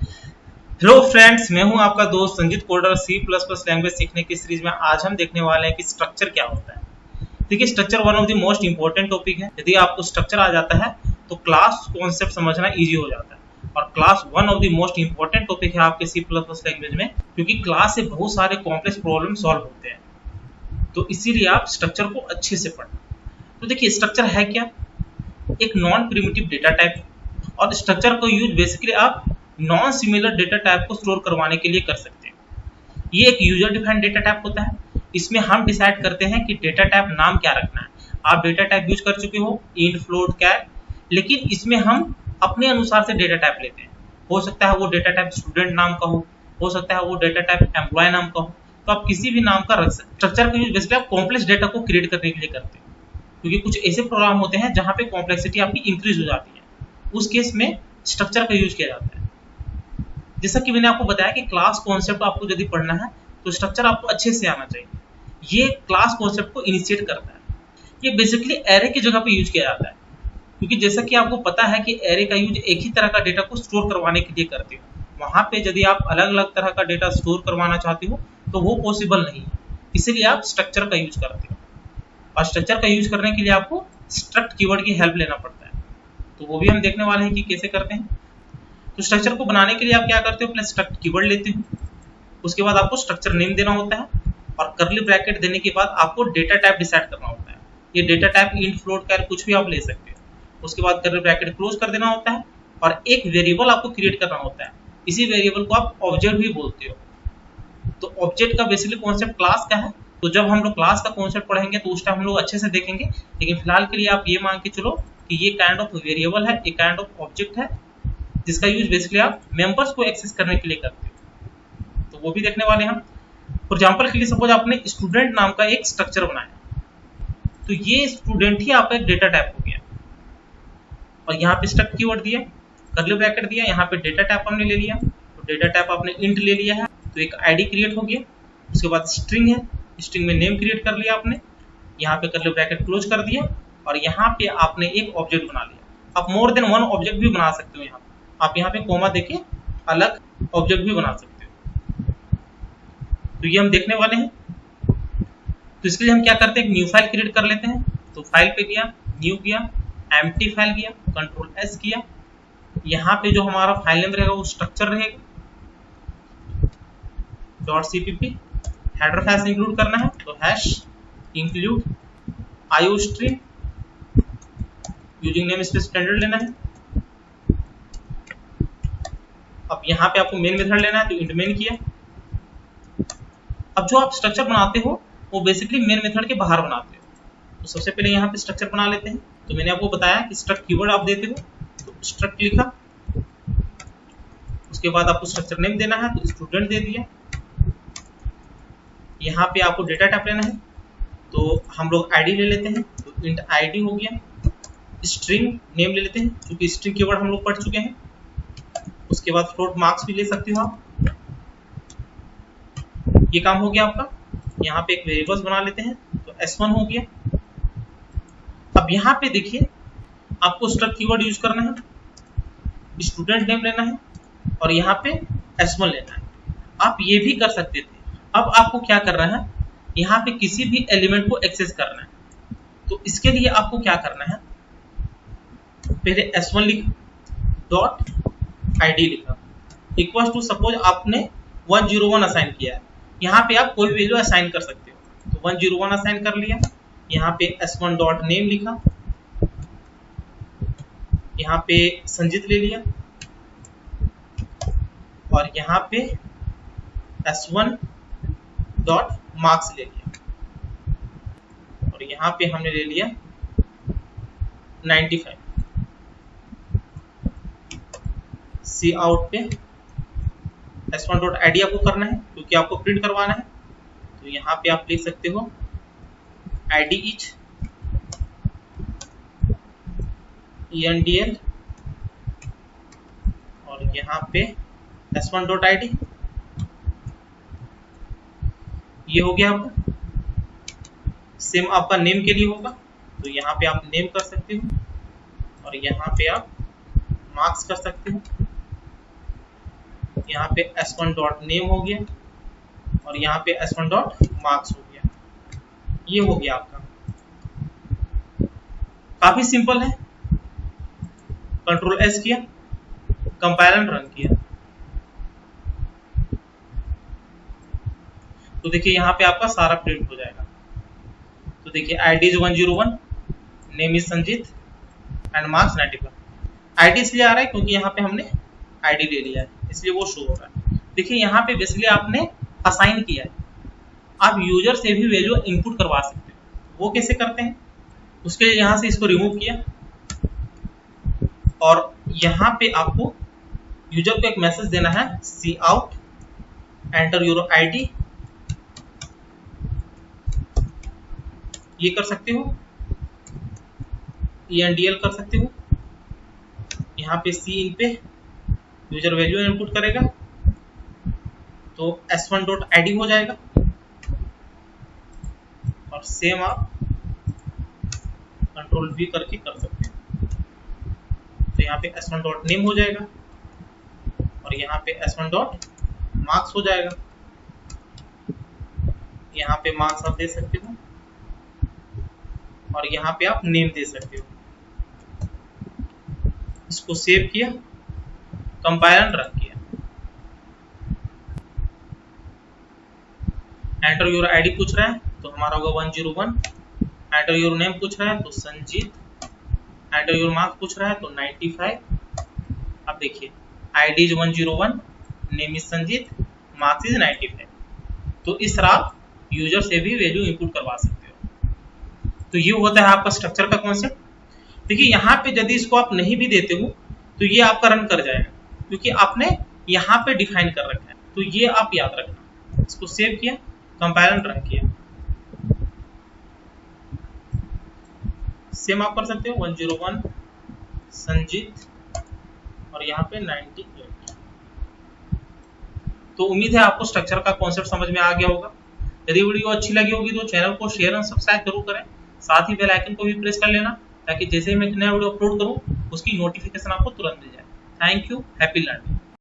Hello friends, मैं हूं आपका दोस्त Sanjeet coder. C plus plus language सीखने की सीरीज में आज हम देखने वाले हैं कि स्ट्रक्चर क्या होता है। देखिए, structure one of the most important topic है। यदि आपको स्ट्रक्चर आ जाता है तो क्लास कॉन्सेप्ट समझना इजी हो जाता है। और class one of the most important topic है आपके सी प्लस प्लस लैंग्वेज में, क्योंकि क्लास से बहुत सारे कॉम्प्लेक्स प्रॉब्लम सॉल्व होते हैं। तो इसीलिए आप स्ट्रक्चर को अच्छे से पढ़ना। तो देखिए, स्ट्रक्चर है क्या? एक नॉन प्रिमिटिव डेटा टाइप। और स्ट्रक्चर को यूज बेसिकली आप नॉन सिमिलर डेटा टाइप को स्टोर करवाने के लिए कर सकते हैं। ये एक यूजर डिफाइंड डेटा टाइप होता है। इसमें हम डिसाइड करते हैं कि डेटा टाइप नाम क्या रखना है। आप डेटा टाइप यूज कर चुके हो, इंट, फ्लोट, कैर, लेकिन इसमें हम अपने अनुसार से डेटा टाइप लेते हैं। हो सकता है वो डेटा टाइप स्टूडेंट नाम का हो सकता है वो डेटा टाइप एम्प्लॉय नाम का हो। तो आप किसी भी नाम का रख सकते हैं। स्ट्रक्चर का यूज बेसिकली आप कॉम्प्लेक्स डेटा को क्रिएट करने के लिए करते हैं, क्योंकि कुछ ऐसे प्रोग्राम होते हैं जहां पे कॉम्प्लेक्सिटी आपकी इंक्रीज हो जाती है। उस केस में स्ट्रक्चर का यूज किया जाता है। जैसा कि मैंने आपको बताया कि क्लास कॉन्सेप्ट आपको यदि पढ़ना है तो स्ट्रक्चर आपको अच्छे से आना चाहिए। ये क्लास कॉन्सेप्ट को इनिशिएट करता है। ये बेसिकली एरे की जगह पे यूज किया जाता है, क्योंकि जैसा कि आपको पता है कि एरे का यूज एक ही तरह का डेटा को स्टोर करवाने के लिए करते हो। वहां पे यदि आप अलग अलग तरह का डेटा स्टोर करवाना चाहते हो तो वो पॉसिबल नहीं है। इसीलिए आप स्ट्रक्चर का यूज करते हो। और स्ट्रक्चर का यूज करने के लिए आपको स्ट्रक्ट कीवर्ड की हेल्प लेना पड़ता है। तो वो भी हम देखने वाले हैं कि कैसे करते हैं। तो स्ट्रक्चर को बनाने के लिए आप क्या करते हो? अपने स्ट्रक्ट कीवर्ड लेते हो। उसके बाद आपको स्ट्रक्चर नेम देना होता है, और करली ब्रैकेट देने के बाद आपको डेटा टाइप डिसाइड करना होता है। ये डेटा टाइप इंट, फ्लोट, कैर कुछ भी आप ले सकते हो। उसके बाद करली ब्रैकेट क्लोज कर देना होता है, और एक वेरिएबल आपको क्रिएट करना होता है। इसी वेरिएबल को आप ऑब्जेक्ट भी बोलते हो। तो ऑब्जेक्ट का बेसिकली कॉन्सेप्ट क्लास का है। तो जब हम लोग क्लास का कॉन्सेप्ट पढ़ेंगे तो उस टाइम हम लोग अच्छे से देखेंगे, लेकिन फिलहाल के लिए आप ये मान के चलो कि ये काइंड ऑफ वेरिएबल है, एक काइंड ऑफ ऑब्जेक्ट है, जिसका यूज बेसिकली आप मेंबर्स को एक्सेस करने के लिए करते हो। तो वो भी देखने वाले हम। फॉर एग्जांपल के लिए सपोज आपने स्टूडेंट नाम का एक स्ट्रक्चर बनाया, तो ये स्टूडेंट ही आपका एक डेटा टाइप हो गया। और यहाँ पे स्ट्रक्ट कीवर्ड दिया, कर्ली ब्रैकेट दिया, यहाँ पे डेटा टाइप हमने ले लिया। तो डेटा टाइप आपने इंट ले लिया है, तो एक आईडी क्रिएट हो गया। उसके बाद स्ट्रिंग है, स्ट्रिंग में नेम क्रिएट कर लिया आपने। यहाँ पे कर्ली ब्रैकेट क्लोज कर दिया, और यहाँ पे आपने एक ऑब्जेक्ट बना लिया। आप मोर देन वन ऑब्जेक्ट भी बना सकते हो। यहाँ पे आप यहाँ पे कोमा देके अलग ऑब्जेक्ट भी बना सकते हो। तो ये हम देखने वाले हैं। तो इसके लिए हम क्या करते हैं, एक न्यू फाइल क्रिएट कर लेते हैं। तो फाइल पे गया, न्यू किया, एम्प्टी फाइल किया, कंट्रोल एस किया। यहाँ पे जो हमारा फाइल नेम रहेगा वो स्ट्रक्चर रहेगा .cpp। हेडर हैश इंक्लूड करना है, तो hash include iostream, using name space standard लेना है। अब यहाँ पे आपको मेन मेथड लेना है, तो इंट मेन किया। अब जो आप स्ट्रक्चर बनाते हो वो बेसिकली मेन मेथड के बाहर बनाते हो। तो सबसे पहले यहाँ पे स्ट्रक्चर बना लेते हैं। तो मैंने आपको बताया कि स्ट्रक्ट कीवर्ड आप देते हो, तो स्ट्रक्ट लिखा। उसके बाद आपको स्ट्रक्चर नेम देना है, तो स्टूडेंट दे दिया। यहाँ पे आपको डेटा टाइप लेना है, तो हम लोग आईडी ले लेते हैं, तो इंट आईडी हो गया। स्ट्रिंग नेम ले लेते हैं, क्योंकि स्ट्रिंग कीवर्ड हम लोग पढ़ चुके हैं। उसके बाद फ्लोट मार्क्स भी ले सकते हो आप। ये काम हो गया आपका। यहाँ पे एक वेरिएबल्स बना लेते हैं, तो s1 हो गया। अब यहाँ पे देखिए, आपको स्ट्रक्ट कीवर्ड यूज करना है, स्टूडेंट नेम लेना है, और यहाँ पे s1 लेना है। आप ये भी कर सकते थे। अब आपको क्या करना है, यहाँ पे किसी भी एलिमेंट को एक्सेस करना है। तो इसके लिए आपको क्या करना है, पहले s1 लिखा, डॉट id लिखा, इक्वल टू सपोज आपने 101 असाइन किया है। यहाँ पे आप कोई वैल्यू असाइन कर सकते हो, तो 101 असाइन कर लिया। यहाँ पे s1 डॉट नेम लिखा, यहाँ पे संजीत ले लिया, और यहाँ पे s1 डॉट मार्क्स ले लिया, और यहाँ पे हमने ले लिया 95। सी आउट पे s1 डॉट id आपको करना है, क्योंकि आपको प्रिंट करवाना है। तो यहाँ पे आप लिख सकते हो id इज endl, और यहाँ पे s1 डॉट id। ये हो गया आपका। सेम आपका नेम के लिए होगा, तो यहाँ पे आप नेम कर सकते हो, और यहाँ पे आप मार्क्स कर सकते हो। यहाँ पे s1 डॉट नेम हो गया और यहाँ पे s1 डॉट मार्क्स हो गया। ये हो गया आपका, काफी सिंपल है। कंट्रोल एस किया, कंपाइल एंड रन किया, तो देखिए यहाँ पे आपका सारा प्रिंट हो जाएगा। तो देखिए ID is 101, name is Sanjeet and marks 95। ID इसलिए आ रहा है क्योंकि यहाँ पे हमने ID ले लिया है, इसलिए वो शो हो रहा है। देखिए यहाँ पे बेसिकली आपने असाइन किया है। आप यूजर से भी वैल्यू इनपुट करवा सकते हो। वो कैसे करते हैं, उसके लिए यहाँ से इसको रिमूव किया और यहाँ पे आपको यूजर को एक मैसेज देना है, सी आउट एंटर योर ID। ये कर सकते हो, ENDL कर सकते हो। यहाँ पे सी इन पे यूजर वैल्यू इनपुट करेगा तो s1 डॉट ID हो जाएगा और सेम आप कंट्रोल V करके कर सकते हैं। तो यहाँ पे s1 डॉट नेम हो जाएगा और यहाँ पे s1 डॉट मार्क्स हो जाएगा। यहाँ पे मार्क्स आप दे सकते हो और यहाँ पे आप नेम दे सकते हो। इसको सेव किया, कंपाइल एंड रन किया। एंटर योर ID पूछ रहा है तो हमारा होगा 101। एंटर योर नेम पूछ रहा है तो संजीत। एंटर योर मार्क्स पूछ रहा है तो 95। अब देखिए ID is 101, name is Sanjeet, marks is 95। तो इस तरह आप यूजर से भी वैल्यू इनपुट करवा सकते हो। तो ये होता है आपका स्ट्रक्चर का कॉन्सेप्ट। देखिए यहाँ पे यदि इसको आप नहीं भी देते हो तो ये आपका रन कर जाएगा क्योंकि आपने यहाँ पे डिफाइन कर रखा है। तो ये आप याद रखना। इसको सेव किया, कंपाइल एंड रन किया, सेम आप कर सकते हो 101 संजीत और यहाँ पे 98। तो उम्मीद है आपको स्ट्रक्चर का कॉन्सेप्ट समझ में आ गया होगा। यदि वीडियो अच्छी लगी होगी तो चैनल को शेयर और सब्सक्राइब जरूर करें। साथ ही बेल आइकन को भी प्रेस कर लेना ताकि जैसे ही मैं नया वीडियो अपलोड करूं उसकी नोटिफिकेशन आपको तुरंत मिल जाए। Thank you, happy learning.